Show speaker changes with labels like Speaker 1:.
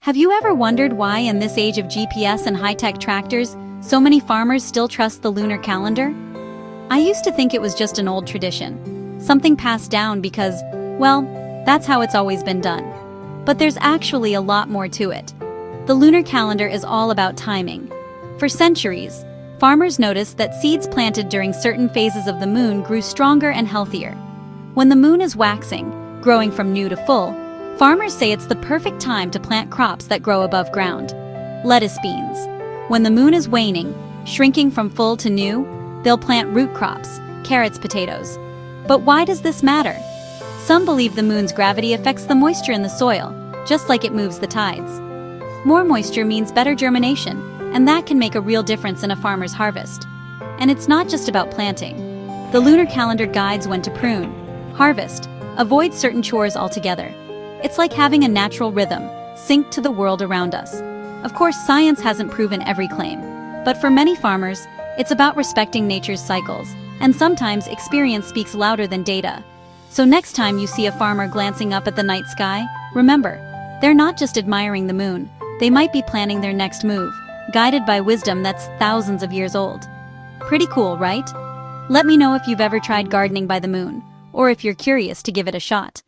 Speaker 1: Have you ever wondered why in this age of GPS and high-tech tractors, so many farmers still trust the lunar calendar? I used to think it was just an old tradition, something passed down because, well, that's how it's always been done. But there's actually a lot more to it. The lunar calendar is all about timing. For centuries, farmers noticed that seeds planted during certain phases of the moon grew stronger and healthier. When the moon is waxing, growing from new to full, farmers say it's the perfect time to plant crops that grow above ground. Lettuce beans. When the moon is waning, shrinking from full to new, they'll plant root crops, carrots, potatoes. But why does this matter? Some believe the moon's gravity affects the moisture in the soil, just like it moves the tides. More moisture means better germination, and that can make a real difference in a farmer's harvest. And it's not just about planting. The lunar calendar guides when to prune, harvest, avoid certain chores altogether. It's like having a natural rhythm, synced to the world around us. Of course, science hasn't proven every claim, but for many farmers, it's about respecting nature's cycles, and sometimes experience speaks louder than data. So next time you see a farmer glancing up at the night sky, remember, they're not just admiring the moon, they might be planning their next move, guided by wisdom that's thousands of years old. Pretty cool, right? Let me know if you've ever tried gardening by the moon, or if you're curious to give it a shot.